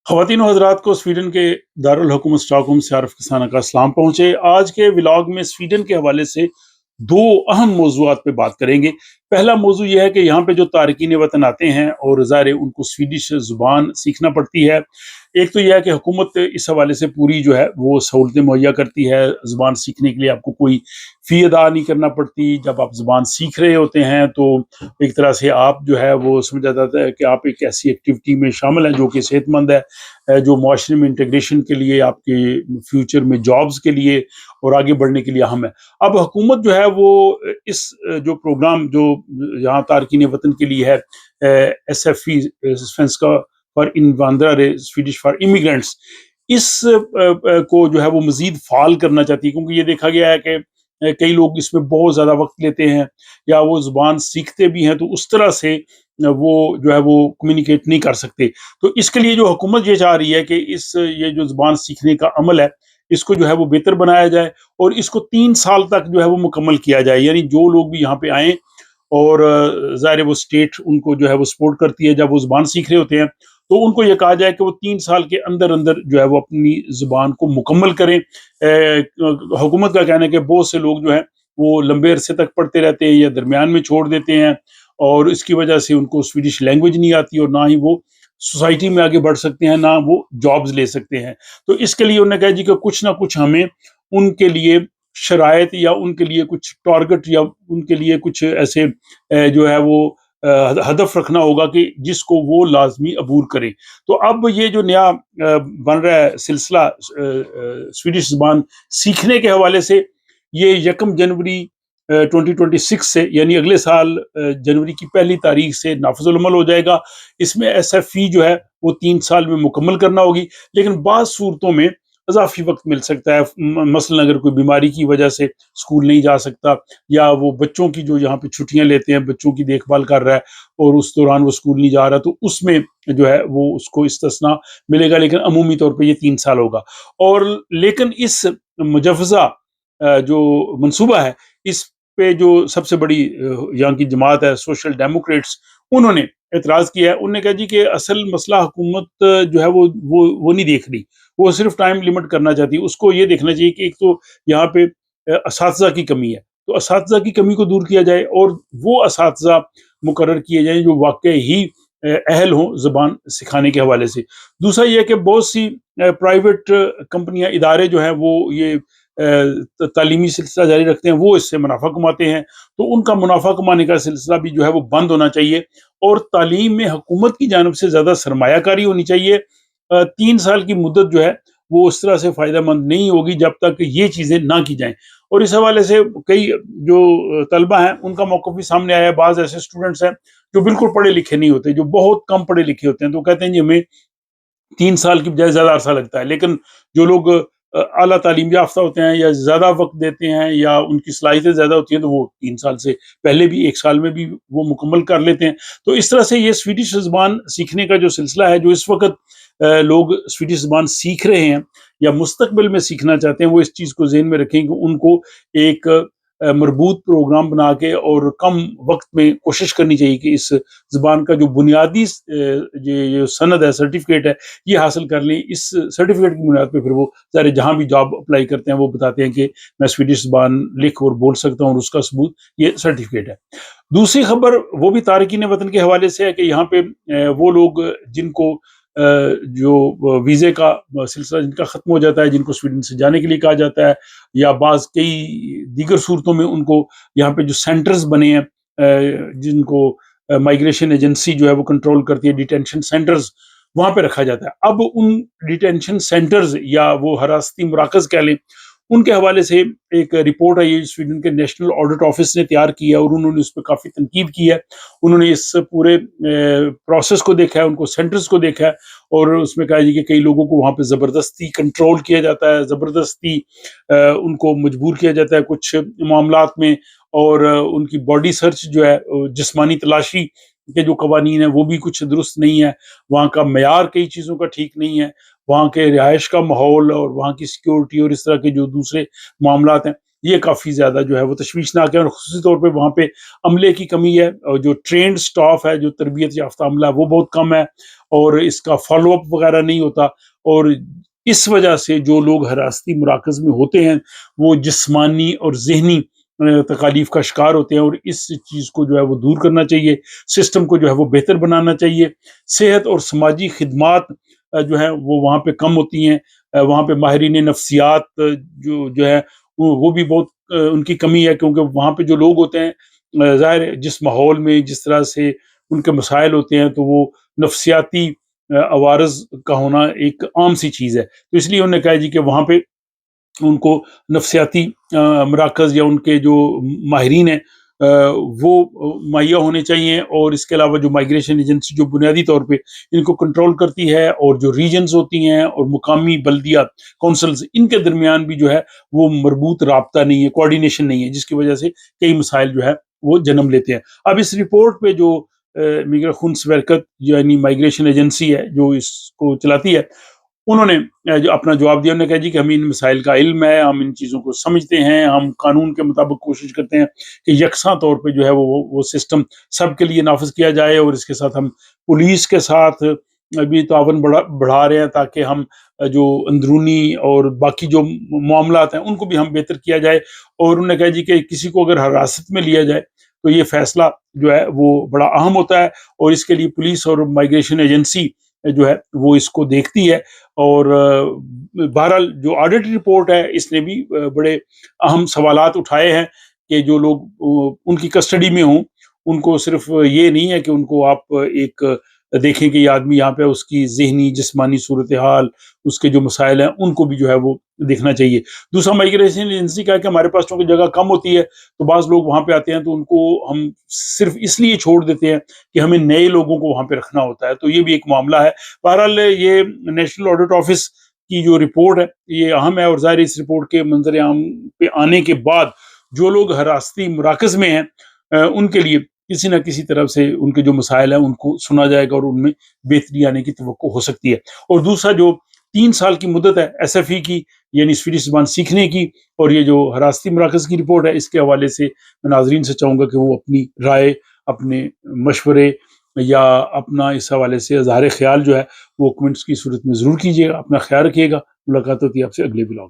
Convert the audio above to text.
ख़वातीन और हज़रात को स्वीडन के दारुल हुकूमत स्टॉकहोम से आरिफ किसाना का सलाम पहुँचे। आज के व्लॉग में स्वीडन के हवाले से 2 अहम मौज़ूआत पे बात करेंगे। पहला मौज़ू ये है कि यहाँ पे जो तारकीन वतन आते हैं और ज़ाहिर है उनको स्वीडिश ज़ुबान सीखना पड़ती है। एक तो ये है कि हुकूमत इस हवाले से पूरी जो है वो सहूलतें मुहैया करती है। ज़ुबान सीखने के लिए आपको कोई फ़ी अदा नहीं करना पड़ती। जब आप ज़ुबान सीख रहे होते हैं तो एक तरह से आप जो है वो समझा जाता है कि आप एक ऐसी एक्टिविटी में शामिल हैं जो कि सेहतमंद है, जो मुआशरे में इंटीग्रेशन के लिए, आपके फ्यूचर में जॉब्स के लिए और आगे बढ़ने के लिए अहम है। अब हुकूमत जो है वो इस जो प्रोग्राम जो यहाँ तारकीन वतन के लिए है, SFI Svenska फॉर इनवांद्रारे स्वीडिश फॉर इमिग्रेंट्स, इस को जो है वो मजीद फाल करना चाहती है, क्योंकि ये देखा गया है कि कई लोग इसमें बहुत ज़्यादा वक्त लेते हैं या वो ज़ुबान सीखते भी हैं तो उस तरह से वो जो है वो कम्युनिकेट नहीं कर सकते। तो इसके लिए जो हुकूमत ये चाह रही है कि ये जो ज़ुबान सीखने का अमल है, इसको जो है वो बेहतर बनाया जाए और इसको 3 साल तक जो है वो मुकम्मल किया जाए। यानी जो लोग भी यहाँ पे आएँ और ज़ाहिर है वो स्टेट उनको जो है वो सपोर्ट करती है जब वो ज़ुबान सीख रहे होते हैं, तो उनको ये कहा जाए कि वो 3 साल के अंदर-अंदर जो है वो अपनी ज़ुबान को मुकम्मल करें। हुकूमत का कहना है कि बहुत से लोग जो हैं वो लंबे अरसे तक पढ़ते रहते हैं या दरमियान में छोड़ देते हैं और इसकी वजह से उनको स्वीडिश लैंग्वेज नहीं आती और ना ही वो सोसाइटी में आगे बढ़ सकते हैं, ना वो जॉब्स ले सकते हैं। तो इसके लिए उन्होंने कहा जी कि कुछ ना कुछ हमें उनके लिए शराइत या उनके लिए कुछ टारगेट या उनके लिए कुछ ऐसे जो है वो हदफ रखना होगा कि जिसको वो लाजमी अबूर करें। तो अब ये जो नया बन रहा है सिलसिला स्वीडिश ज़ुबान सीखने के हवाले से, ये 1 जनवरी 2026 से यानी अगले साल जनवरी की पहली तारीख से नाफिजुल अमल हो जाएगा। इसमें SFI जो है वो 3 साल में मुकम्मल करना होगी, लेकिन बाज़ सूरतों में इज़ाफ़ी वक़्त मिल सकता है। मसलन अगर कोई बीमारी की वजह से स्कूल नहीं जा सकता या वो बच्चों की जो यहाँ पे छुट्टियाँ लेते हैं, बच्चों की देखभाल कर रहा है और उस दौरान वो स्कूल नहीं जा रहा, तो उसमें जो है वो उसको इस्तिस्ना मिलेगा, लेकिन अमूमी तौर पे ये 3 साल होगा। और लेकिन इस मुजवज़ा जो मंसूबा है, इस पे जो सबसे बड़ी यहाँ की जमात है सोशल डेमोक्रेट्स, उन्होंने एतराज़ किया है। उन्होंने कहा जी कि असल मसला हुकूमत जो है वो नहीं देख रही, वो सिर्फ टाइम लिमिट करना चाहती है। उसको ये देखना चाहिए कि एक तो यहाँ पे असातिज़ा की कमी है, तो असातिज़ा की कमी को दूर किया जाए और वो असातिज़ा मुकर्रर किए जाएँ जो वाक़ई ही अहल हों ज़ुबान सिखाने के हवाले से। दूसरा ये है कि बहुत सी प्राइवेट कंपनियाँ, इदारे जो हैं वो ये तालीमी सिलसिला जारी रखते हैं, वो इससे मुनाफ़ा कमाते हैं, तो उनका मुनाफ़ा कमाने का सिलसिला भी जो है वो बंद होना चाहिए और तालीम में हुकूमत की जानिब से ज़्यादा सरमायाकारी होनी चाहिए। 3 साल की मुद्दत जो है वो उस तरह से फ़ायदेमंद नहीं होगी जब तक ये चीज़ें ना की जाएँ। और इस हवाले से कई जो तलबा हैं उनका मौक़िफ़ भी सामने आया है। बाज़ ऐसे स्टूडेंट्स हैं जो बिल्कुल पढ़े लिखे नहीं होते, जो बहुत कम पढ़े लिखे होते हैं, तो कहते हैं जी हमें 3 साल की बजाय ज़्यादा अरसा लगता है। लेकिन जो लोग आला तालीम याफ़्ता होते हैं या ज़्यादा वक़्त देते हैं या उनकी सलाहियतें ज़्यादा होती हैं, तो वो 3 साल से पहले भी 1 साल में भी वो मुकम्मल कर लेते हैं। तो इस तरह से ये स्वीडिश ज़ुबान सीखने का जो सिलसिला है, जो इस वक़्त लोग स्वीडिश ज़ुबान सीख रहे हैं या मुस्तक़बिल में सीखना चाहते हैं, वो इस चीज़ को ज़हन में रखें कि उनको एक मरबूत प्रोग्राम बना के और कम वक़्त में कोशिश करनी चाहिए कि इस ज़ुबान का जो बुनियादी ये सनद है, सर्टिफ़िकेट है, ये हासिल कर लें। इस सर्टिफ़िकेट की बुनियाद पे फिर वो ज़ाहिर है जहाँ भी जॉब अप्लाई करते हैं, वो बताते हैं कि मैं स्वीडिश ज़ुबान लिख और बोल सकता हूँ और उसका सबूत ये सर्टिफ़िकेट है। दूसरी खबर वो भी तारकीन वतन के हवाले से है कि यहाँ पे वो लोग जिनको जो वीज़े का सिलसिला जिनका ख़त्म हो जाता है, जिनको स्वीडन से जाने के लिए कहा जाता है या बाज़ कई दीगर सूरतों में उनको यहाँ पे जो सेंटर्स बने हैं, जिनको माइग्रेशन एजेंसी जो है वो कंट्रोल करती है, डिटेंशन सेंटर्स, वहाँ पे रखा जाता है। अब उन डिटेंशन सेंटर्स या वो हिरासती मराकज़ कह लें, उनके हवाले से एक रिपोर्ट है, ये स्वीडन के नेशनल ऑडिट ऑफिस ने तैयार की है और उन्होंने उस पे काफ़ी तनकीद की है। उन्होंने इस पूरे प्रोसेस को देखा है, उनको सेंटर्स को देखा है और उसमें कहा है जी कि कई लोगों को वहाँ पे ज़बरदस्ती कंट्रोल किया जाता है, ज़बरदस्ती उनको मजबूर किया जाता है कुछ मामलात में और उनकी बॉडी सर्च जो है, जिस्मानी तलाशी के जो कवानीन है वो भी कुछ दुरुस्त नहीं है। वहाँ का मयार कई चीज़ों का ठीक नहीं है। वहाँ के रिहाइश का माहौल और वहाँ की सिक्योरिटी और इस तरह के जो दूसरे मामलात हैं, ये काफ़ी ज़्यादा जो है वो तशवीशनाक है और ख़ुसूसी तौर पे वहाँ पे अमले की कमी है और जो ट्रेन्ड स्टाफ है, जो तरबियत याफ़्ता अमला है, वो बहुत कम है اور اس کا فالو اپ وغیرہ نہیں ہوتا، اور اس وجہ سے جو لوگ حراستی مراکز میں ہوتے ہیں وہ جسمانی اور ذہنی تکالیف کا شکار ہوتے ہیں، اور اس چیز کو جو ہے وہ دور کرنا چاہیے، سسٹم کو جو ہے وہ بہتر بنانا چاہیے۔ صحت اور سماجی خدمات جو ہے وہ وہاں پہ کم ہوتی ہیں، وہاں پہ ماہرین نفسیات جو ہے وہ بھی بہت ان کی کمی ہے، کیونکہ وہاں پہ جو لوگ ہوتے ہیں ظاہر ہے جس ماحول میں جس طرح سے ان کے مسائل ہوتے ہیں تو وہ نفسیاتی عوارض کا ہونا ایک عام سی چیز ہے، تو اس لیے انہوں نے کہا جی کہ وہاں پہ ان کو نفسیاتی مراکز یا ان کے جو ماہرین ہیں وہ مہیا ہونے چاہیے، اور اس کے علاوہ جو مائگریشن ایجنسی جو بنیادی طور پہ ان کو کنٹرول کرتی ہے، اور جو ریجنز ہوتی ہیں اور مقامی بلدیہ کونسلز، ان کے درمیان بھی جو ہے وہ مربوط رابطہ نہیں ہے، کوارڈینیشن نہیں ہے، جس کی وجہ سے کئی مسائل جو ہے وہ جنم لیتے ہیں۔ اب اس رپورٹ پہ جو خونسویرکت یعنی مائگریشن ایجنسی ہے جو اس کو چلاتی ہے، انہوں نے جو اپنا جواب دیا، انہوں نے کہا جی کہ ہمیں ان مسائل کا علم ہے، ہم ان چیزوں کو سمجھتے ہیں، ہم قانون کے مطابق کوشش کرتے ہیں کہ یکساں طور پہ جو ہے وہ سسٹم سب کے لیے نافذ کیا جائے، اور اس کے ساتھ ہم پولیس کے ساتھ بھی تعاون بڑھا رہے ہیں تاکہ ہم جو اندرونی اور باقی جو معاملات ہیں ان کو بھی ہم بہتر کیا جائے۔ اور انہوں نے کہا جی کہ کسی کو اگر حراست میں لیا جائے تو یہ فیصلہ جو ہے وہ بڑا اہم ہوتا ہے، اور اس کے لیے پولیس اور مائگریشن ایجنسی جو ہے وہ اس کو دیکھتی ہے۔ اور بہرحال جو آڈٹ رپورٹ ہے اس نے بھی بڑے اہم سوالات اٹھائے ہیں کہ جو لوگ ان کی کسٹڈی میں ہوں ان کو صرف یہ نہیں ہے کہ ان کو آپ ایک دیکھیں کہ یہ آدمی یہاں پہ اس کی ذہنی جسمانی صورتحال، اس کے جو مسائل ہیں ان کو بھی جو ہے وہ دیکھنا چاہیے۔ دوسرا، مائگریشن ایجنسی کا ہے کہ ہمارے پاس چونکہ جگہ کم ہوتی ہے تو بعض لوگ وہاں پہ آتے ہیں تو ان کو ہم صرف اس لیے چھوڑ دیتے ہیں کہ ہمیں نئے لوگوں کو وہاں پہ رکھنا ہوتا ہے، تو یہ بھی ایک معاملہ ہے۔ بہرحال یہ نیشنل آڈٹ آفس کی جو رپورٹ ہے یہ اہم ہے، اور ظاہر اس رپورٹ کے منظر عام پہ آنے کے بعد جو لوگ حراستی مراکز میں ہیں ان کے لیے کسی نہ کسی طرف سے ان کے جو مسائل ہیں ان کو سنا جائے گا، اور ان میں بہتری آنے کی توقع ہو سکتی ہے۔ اور دوسرا، جو 3 سال کی مدت ہے ایس ایف ای کی یعنی سویڈش زبان سیکھنے کی، اور یہ جو حراستی مراکز کی رپورٹ ہے اس کے حوالے سے میں ناظرین سے چاہوں گا کہ وہ اپنی رائے، اپنے مشورے یا اپنا اس حوالے سے اظہار خیال جو ہے وہ کمنٹس کی صورت میں ضرور کیجیے گا۔ اپنا خیال رکھیے گا۔ ملاقات ہوتی ہے آپ سے اگلے ولاگ۔